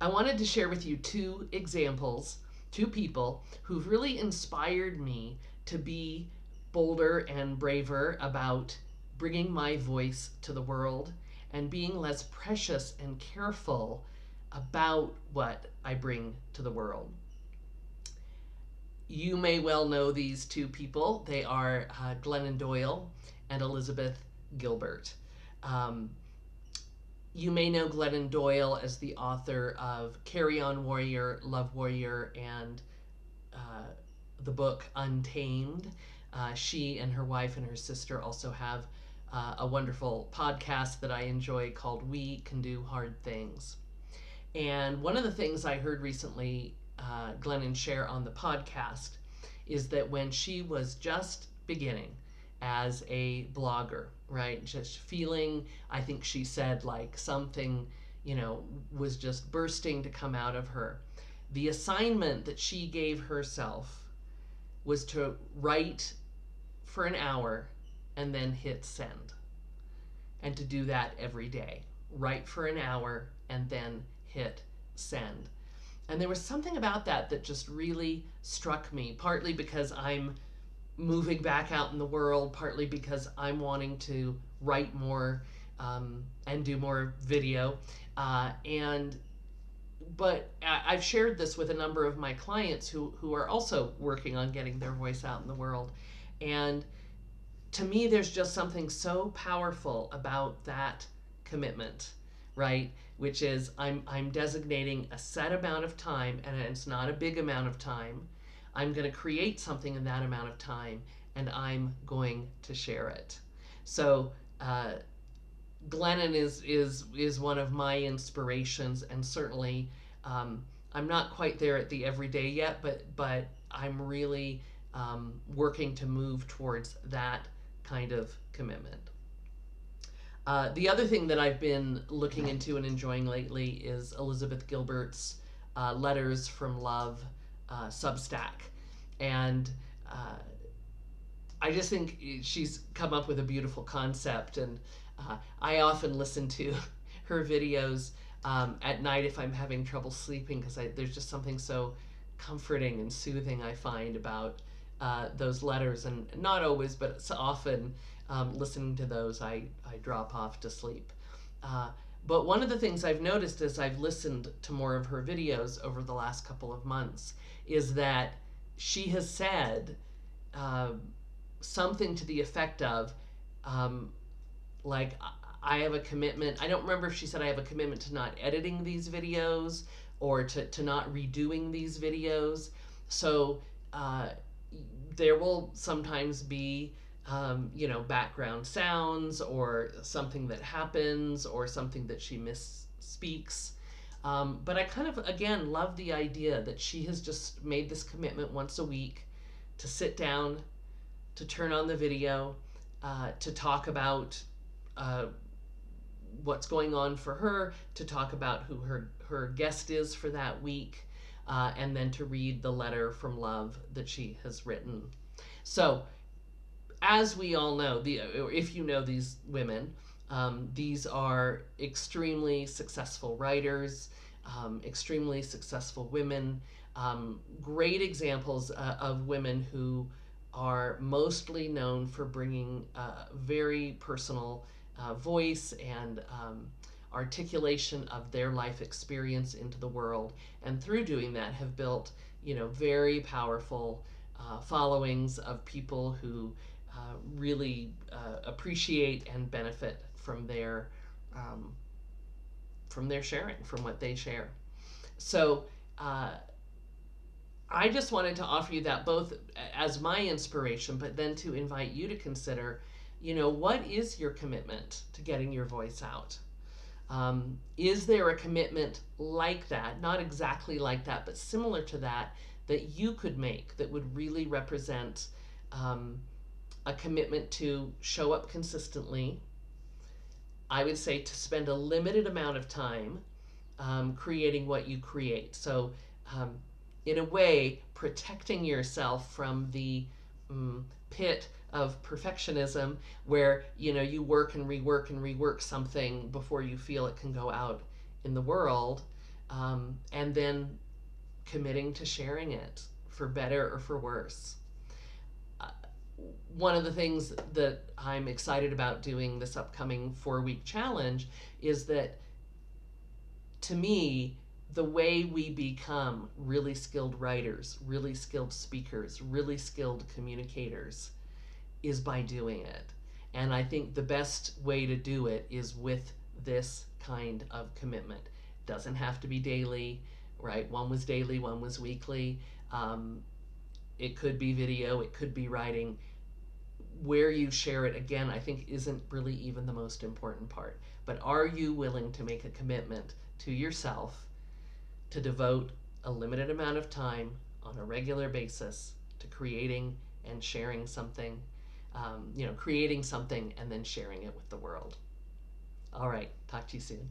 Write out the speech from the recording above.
I wanted to share with you two examples, two people who've really inspired me to be bolder and braver about bringing my voice to the world and being less precious and careful about what I bring to the world. You may well know these two people. They are Glennon Doyle and Elizabeth Gilbert. Um, you may know Glennon Doyle as the author of Carry On Warrior, Love Warrior, and uh, the book Untamed. She and her wife and her sister also have a wonderful podcast that I enjoy called We Can Do Hard Things. And one of the things I heard recently Glennon share on the podcast is that when she was just beginning as a blogger, right, just feeling, I think she said, like something, was just bursting to come out of her, the assignment that she gave herself was to write for an hour and then hit send. And to do that every day. Write for an hour and then hit send. And there was something about that that just really struck me, partly because I'm moving back out in the world, partly because I'm wanting to write more and do more video. But I've shared this with a number of my clients who are also working on getting their voice out in the world. And to me, there's just something so powerful about that commitment, right? Which is I'm designating a set amount of time, and it's not a big amount of time. I'm going to create something in that amount of time, and I'm going to share it. So Glennon is one of my inspirations, and certainly I'm not quite there at the everyday yet, but I'm really working to move towards that kind of commitment. The other thing that I've been looking into and enjoying lately is Elizabeth Gilbert's Letters from Love Substack. And I just think she's come up with a beautiful concept. And I often listen to her videos at night if I'm having trouble sleeping, because there's just something so comforting and soothing I find about those letters. And not always, but so often listening to those, I drop off to sleep. But one of the things I've noticed as I've listened to more of her videos over the last couple of months is that she has said something to the effect of, like, I have a commitment. I don't remember if she said I have a commitment to not editing these videos or to not redoing these videos. So there will sometimes be background sounds or something that happens or something that she misspeaks. But I kind of, again, love the idea that she has just made this commitment once a week to sit down, to turn on the video, to talk about what's going on for her, to talk about who her guest is for that week, and then to read the letter from love that she has written. So, as we all know, if you know these women, these are extremely successful writers, extremely successful women, great examples of women who are mostly known for bringing very personal voice and articulation of their life experience into the world, and through doing that have built very powerful followings of people who really appreciate and benefit from their sharing, from what they share. So I just wanted to offer you that both as my inspiration, but then to invite you to consider, what is your commitment to getting your voice out? Is there a commitment like that, not exactly like that, but similar to that, that you could make that would really represent a commitment to show up consistently? I would say to spend a limited amount of time creating what you create. So in a way, protecting yourself from the pit of perfectionism where you work and rework something before you feel it can go out in the world, and then committing to sharing it for better or for worse. One of the things that I'm excited about doing this upcoming 4-week challenge is that, to me, the way we become really skilled writers, really skilled speakers, really skilled communicators is by doing it. And I think the best way to do it is with this kind of commitment. It doesn't have to be daily, right? One was daily, one was weekly. It could be video, it could be writing. Where you share it, again, I think isn't really even the most important part. But are you willing to make a commitment to yourself to devote a limited amount of time on a regular basis to creating and sharing something, creating something and then sharing it with the world? All right, talk to you soon.